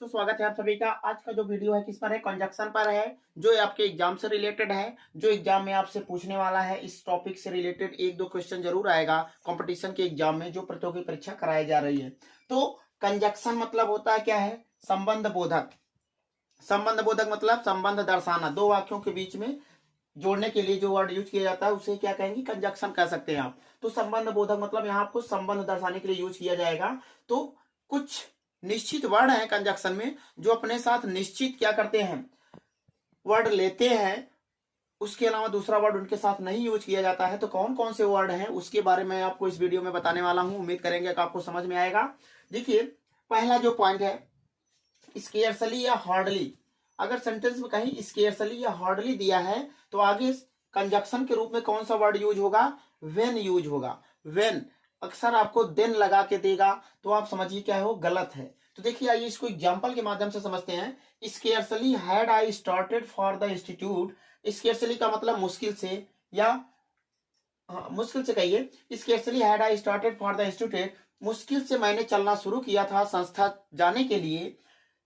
तो स्वागत है आप सभी का। आज का जो वीडियो है किस पर है, कंजक्शन पर है, जो आपके एग्जाम से रिलेटेड है, जो एग्जाम में आपसे पूछने वाला है। इस टॉपिक से रिलेटेड एक दो क्वेश्चन जरूर आएगा कंपटीशन के एग्जाम में, जो प्रतियोगी परीक्षा कराई जा रही है। तो कंजक्शन मतलब होता है क्या है, संबंध बोधक। संबंध बोधक मतलब संबंध दर्शाना, दो वाक्यों के बीच में जोड़ने के लिए जो वर्ड यूज किया जाता है उसे क्या कहेंगे, कंजक्शन कह सकते हैं आप। तो संबंध बोधक मतलब यहाँ आपको संबंध दर्शाने के लिए यूज किया जाएगा। तो कुछ निश्चित वर्ड हैं कंजक्शन में जो अपने साथ निश्चित क्या करते हैं, वर्ड लेते हैं, उसके अलावा दूसरा वर्ड उनके साथ नहीं यूज किया जाता है। तो कौन कौन से वर्ड हैं उसके बारे में आपको इस वीडियो में बताने वाला हूं। उम्मीद करेंगे कि आपको समझ में आएगा। देखिए, पहला जो पॉइंट है, स्केर्सली या हार्डली। अगर सेंटेंस में कहीं स्केर्सली या हार्डली दिया है तो आगे कंजक्शन के रूप में कौन सा वर्ड यूज होगा, व्हेन यूज होगा। व्हेन अक्सर आपको देन लगा के देगा, तो आप समझिए क्या हो, गलत है। तो देखिए, आइए इसको एग्जांपल के माध्यम से समझते हैं। Scarcely had I started for the institute. Scarcely का मतलब मुश्किल से, या मुश्किल से कहिए, scarcely had I started for the institute, मुश्किल से मैंने चलना शुरू किया था संस्था जाने के लिए।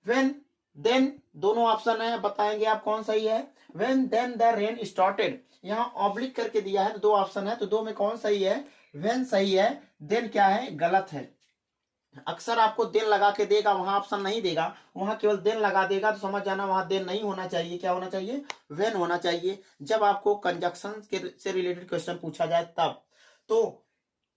व्हेन देन दोनों ऑप्शन है, बताएंगे आप कौन सही है। When then the rain started, यहाँ ऑब्लिक करके दिया है तो दो ऑप्शन है, तो दो में कौन सही है, व्हेन सही है, देन क्या है, गलत है। अक्सर आपको देन लगा के देगा, वहां ऑप्शन नहीं देगा, वहां केवल देन लगा देगा, तो समझ जाना वहां देन नहीं होना चाहिए, क्या होना चाहिए, व्हेन होना चाहिए, जब आपको कंजक्शन से रिलेटेड क्वेश्चन पूछा जाए तब। तो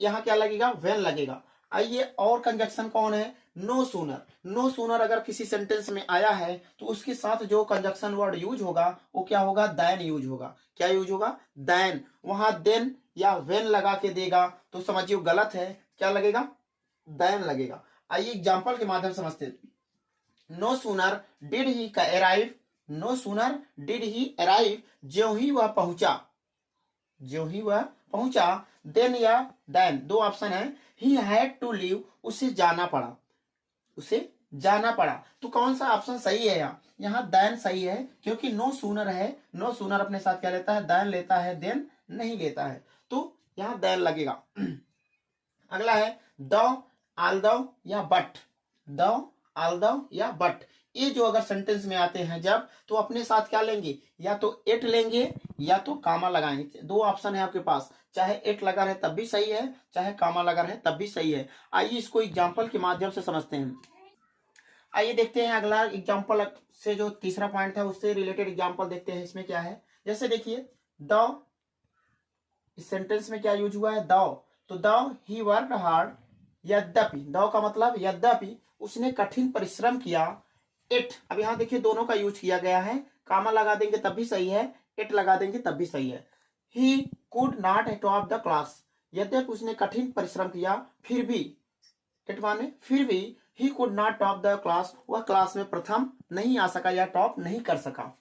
यहाँ क्या लगेगा, व्हेन लगेगा। आइए, और कंजक्शन कौन है, नो सूनर। नो सूनर अगर किसी सेंटेंस में आया है तो उसके साथ जो कंजक्शन वर्ड यूज होगा वो क्या होगा, देन यूज होगा। क्या यूज होगा, देन। वहां देन या व्हेन लगा के देगा तो समझिए गलत है, क्या लगेगा, देन लगेगा। आइए एग्जांपल के माध्यम से समझते हैं। No sooner did he arrive, no sooner did he arrive, ज्यों ही वह पहुंचा, ज्यों ही वह पहुंचा। देन या देन दो ऑप्शन है। ही हैड टू लीव, उसे जाना पड़ा, उसे जाना पड़ा। तो कौन सा ऑप्शन सही है, यहाँ देन सही है, क्योंकि नो सूनर है। नो सूनर अपने साथ क्या लेता है, देन लेता है, देन नहीं लेता है, तो यहाँ देन लगेगा। अगला है द, आल्दो या बट। द, आल्दो या बट, ये जो अगर सेंटेंस में आते हैं जब, तो अपने साथ क्या लेंगे, या तो एट लेंगे या तो कामा लगाएंगे। दो ऑप्शन है आपके पास, चाहे एट लगा रहे तब भी सही है, चाहे कामा लगा रहे तब भी सही है। आइए इसको एग्जाम्पल के माध्यम से समझते हैं। आइए देखते हैं अगला एग्जाम्पल से, जो तीसरा पॉइंट था उससे रिलेटेड एग्जाम्पल देखते हैं। इसमें क्या है, जैसे देखिए द, इस सेंटेंस में क्या यूज हुआ है, द। तो द ही वर्कड हार्ड, यद्यपि, द का मतलब यद्यपि, उसने कठिन परिश्रम किया। इट, अब यहाँ देखिए दोनों का यूज किया गया है, कामा लगा देंगे तब भी सही है, इट लगा देंगे तब भी सही है। He could not top the class, यद्यपि उसने कठिन परिश्रम किया, फिर भी, इट माने फिर भी, he could not top the class, वह क्लास में प्रथम नहीं आ सका या टॉप नहीं कर सका।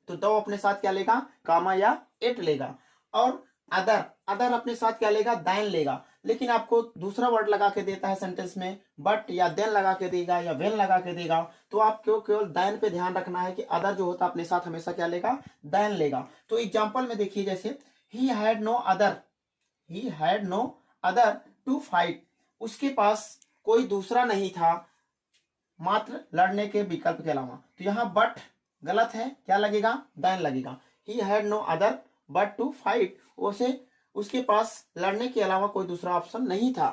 तो दो अपने साथ क्या लेगा, कामा या इट लेगा। और अदर, अदर अपने साथ क्या लेगा, देन लेगा। लेकिन आपको दूसरा वर्ड लगा के देता है सेंटेंस में, बट या देन लगा के देगा या वेन लगा के देगा, तो आपको केवल देन पे ध्यान रखना है कि अदर जो होता है अपने साथ हमेशा क्या लेगा, देन लेगा। तो एग्जाम्पल में देखिए, जैसे he had no other, he had no other to fight, उसके पास कोई दूसरा नहीं था मात्र लड़ने के विकल्प के अलावा। तो यहाँ बट गलत है, क्या लगेगा, देन लगेगा। He had no other but to fight, उसे, उसके पास लड़ने के अलावा कोई दूसरा ऑप्शन नहीं था।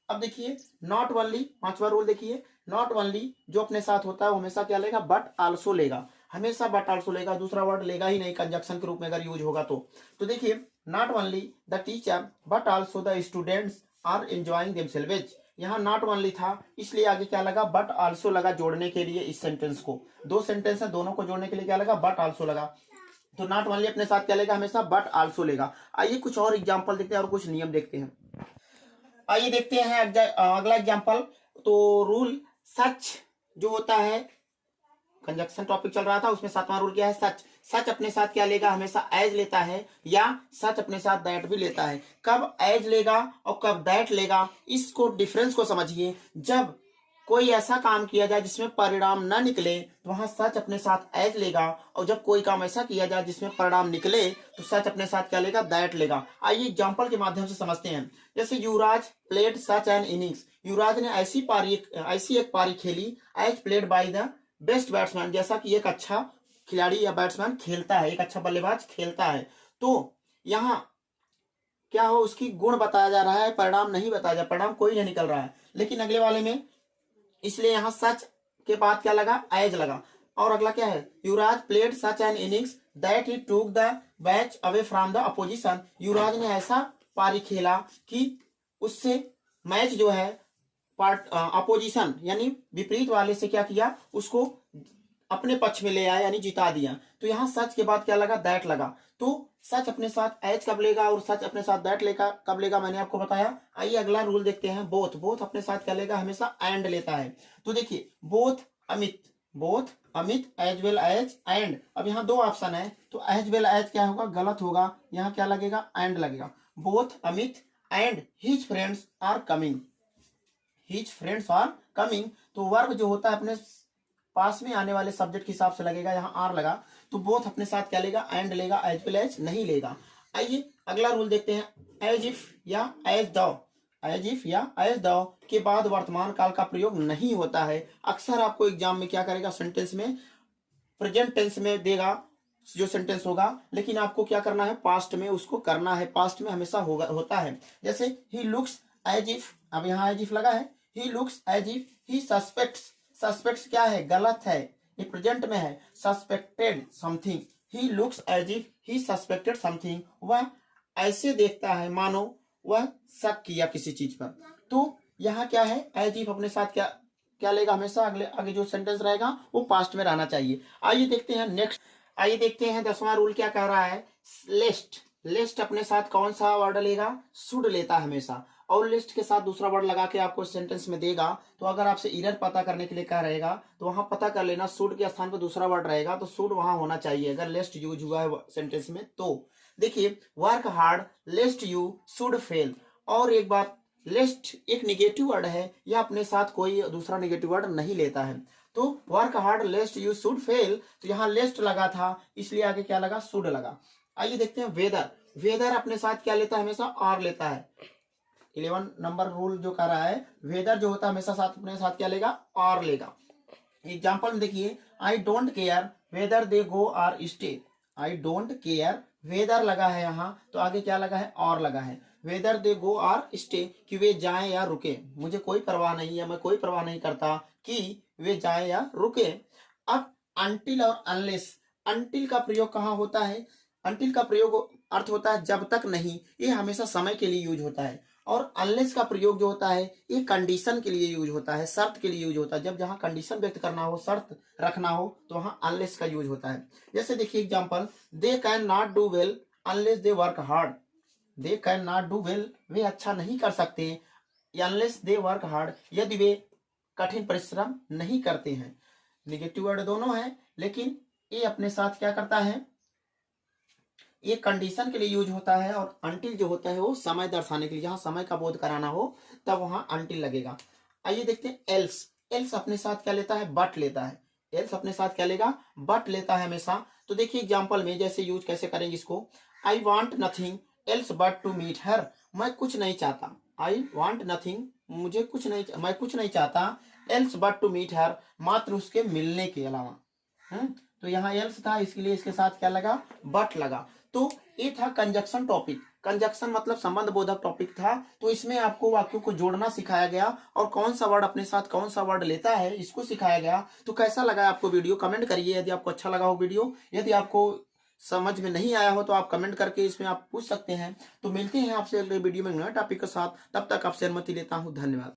अब देखिए नॉट ओनली, पांचवा रूल देखिए, नॉट ओनली जो अपने साथ होता है वो हमेशा क्या लेगा, बट आल्सो लेगा, हमेशा बट आल्सो लेगा, दूसरा वर्ड लेगा ही नहीं कंजक्शन के रूप में अगर यूज होगा तो देखिए not only the teacher but also the students are enjoying themselves. यहाँ नॉट ओनली था, इसलिए आगे क्या लगा, बट आल्सो लगा जोड़ने के लिए। इस सेंटेंस को, दो सेंटेंस है, दोनों को जोड़ने के लिए क्या लगा, बट आल्सो लगा। तो नॉट ओनली अपने साथ क्या लेगा, हमेशा बट आल्सो लेगा। आइए कुछ और एग्जांपल देखते हैं और कुछ नियम देखते हैं। आइए देखते हैं अगला एग्जांपल। तो रूल सच जो होता है, कंजक्शन टॉपिक चल रहा था उसमें सातवां रूल क्या है, सच। सच अपने साथ क्या लेगा, हमेशा एज लेता है, या सच अपने साथ दैट भी लेता है। कब एज लेगा और कब दैट लेगा, इसको डिफरेंस को समझिए। जब कोई ऐसा काम किया जाए जिसमें परिणाम न निकले तो वहां सच अपने साथ एज लेगा, और जब कोई काम ऐसा किया जाए जिसमें परिणाम निकले तो सच अपने साथ क्या लेगा, दैट लेगा। आइए एग्जांपल के माध्यम से समझते हैं। जैसे Yuvraj played such an innings, Yuvraj ने ऐसी एक पारी खेली as played by the best batsman, जैसा कि एक अच्छा खिलाड़ी या बैट्समैन खेलता है, एक अच्छा बल्लेबाज खेलता है। तो यहाँ क्या हो, उसकी गुण बताया जा रहा है, परिणाम नहीं बताया जा, परिणाम कोई नहीं निकल रहा है। लेकिन अगले वाले में, इसलिए यहां सच के बाद क्या लगा, एज लगा। और अगला क्या है, Yuvraj played such an innings that he took the match away from the opposition, Yuvraj ने ऐसा पारी खेला कि उससे मैच जो है अपोजिशन यानी विपरीत वाले से क्या किया, उसको अपने पक्ष में ले आया, यानी जिता दिया। तो यहाँ सच के बाद क्या लगा, दैट लगा। तो सच अपने साथ एज कब लेगा और सच अपने साथ दैट लेगा कब लेगा, मैंने आपको बताया। आइए अगला रूल देखते हैं, बोथ। बोथ अपने साथ क्या लेगा, हमेशा एंड लेता है। तो देखिए both Amit as well as and, अब यहाँ दो ऑप्शन है, तो एज वेल एज क्या होगा, गलत होगा, यहाँ क्या लगेगा, एंड लगेगा। Both Amit and his friends are coming, his friends are coming, तो वर्ब जो होता है अपने पास में आने वाले सब्जेक्ट के हिसाब से लगेगा, यहाँ आर लगा, तो बोथ अपने साथ क्या लेगा, एंड लेगा, एज वेल एज नहीं लेगा। आइए अगला रूल देखते हैं, एज इफ या एज दाउ, एज इफ या एज दाउ के बाद वर्तमान काल का प्रयोग नहीं होता है। अक्सर आपको एग्जाम में क्या करेगा, सेंटेंस में प्रेजेंट टेंस में देगा जो सेंटेंस होगा, लेकिन आपको क्या करना है, पास्ट में उसको करना है, पास्ट में हमेशा होता है। जैसे ही लुक्स एज इफ, अब यहाँ एज इफ लगा है, he looks as if he suspects, suspects क्या है, गलत है, ये प्रेजेंट में है, suspected something, he looks as if he suspected something, वह ऐसे देखता है मानो वह शक किया किसी चीज पर। तो यहाँ क्या है, एज इफ अपने साथ क्या क्या लेगा, हमेशा अगले आगे जो सेंटेंस रहेगा वो पास्ट में रहना चाहिए। आइए देखते हैं नेक्स्ट, आइए देखते हैं 10वां रूल क्या कह रहा है, लिस्ट। लिस्ट अपने साथ कौन सा वर्ड लेगा, शुड लेता है हमेशा, और लिस्ट के साथ दूसरा वर्ड लगा के आपको सेंटेंस में देगा। तो अगर आपसे इरर पता करने के लिए कह रहेगा तो वहां पता कर लेना, शुड के स्थान पर दूसरा वर्ड रहेगा तो शुड वहां होना चाहिए अगर लिस्ट यूज हुआ है सेंटेंस में। तो देखिए work hard list you should fail, और एक बात, लिस्ट एक निगेटिव वर्ड है, यह अपने साथ कोई दूसरा निगेटिव वर्ड नहीं लेता है। तो work hard list you should fail, तो यहाँ लिस्ट लगा था, इसलिए आगे क्या लगा, शुड लगा। आइए देखते हैं वेदर। वेदर अपने साथ क्या लेता है, हमेशा आर लेता है। 11 नंबर रूल जो कह रहा है, वेदर जो होता है हमेशा साथ अपने साथ क्या लेगा, आर लेगा। एग्जाम्पल में देखिए, I don't care whether they go or stay, I don't care, whether लगा है यहाँ, तो आगे क्या लगा है, और लगा है। Whether they go or stay, कि वे जाएं या रुके, मुझे कोई परवाह नहीं है, मैं कोई परवाह नहीं करता कि वे जाएं या रुके। अब अनटिल और अनलेस, अनटिल का प्रयोग कहाँ होता है, अनटिल का प्रयोग अर्थ होता है जब तक नहीं, ये हमेशा समय के लिए यूज होता है। और अनलेस का प्रयोग जो होता है ये कंडीशन के लिए यूज होता है, शर्त के लिए यूज होता है। जब जहां कंडीशन व्यक्त करना हो, शर्त रखना हो, तो वहां अनलेस का यूज होता है। जैसे देखिए example, they can not do well unless they work hard, they can not do well, वे अच्छा नहीं कर सकते, अनलेस दे वर्क हार्ड, यदि वे कठिन परिश्रम नहीं करते हैं। निगेटिव वर्ड दोनों है, लेकिन ये अपने साथ क्या करता है, ये कंडीशन के लिए यूज होता है, और अनटिल जो होता है वो समय दर्शाने के लिए, जहां समय का बोध कराना हो तब वहां अनटिल लगेगा। आइए देखते हैं एल्स। एल्स अपने साथ क्या लेता है, बट लेता है। एल्स अपने साथ क्या लेगा, बट लेता है हमेशा। तो देखिए एग्जांपल में जैसे यूज कैसे करेंगे इसको, I want nothing else but to meet her, मैं कुछ नहीं चाहता, आई वॉन्ट नथिंग, मुझे कुछ नहीं, मैं कुछ नहीं चाहता, else but to meet her, मात्र उसके मिलने के अलावा। तो यहाँ एल्स था, इसके लिए इसके साथ क्या लगा, बट लगा। तो ये था कंजक्शन टॉपिक। कंजक्शन मतलब संबंध बोधक टॉपिक था। तो इसमें आपको वाक्यों को जोड़ना सिखाया गया, और कौन सा वर्ड अपने साथ कौन सा वर्ड लेता है इसको सिखाया गया। तो कैसा लगा आपको वीडियो, कमेंट करिए। यदि आपको अच्छा लगा हो वीडियो, यदि आपको समझ में नहीं आया हो तो आप कमेंट करके इसमें आप पूछ सकते हैं। तो मिलते हैं आपसे अगले वीडियो में नए टॉपिक के साथ, तब तक आपसे अनुमति लेता हूँ, धन्यवाद।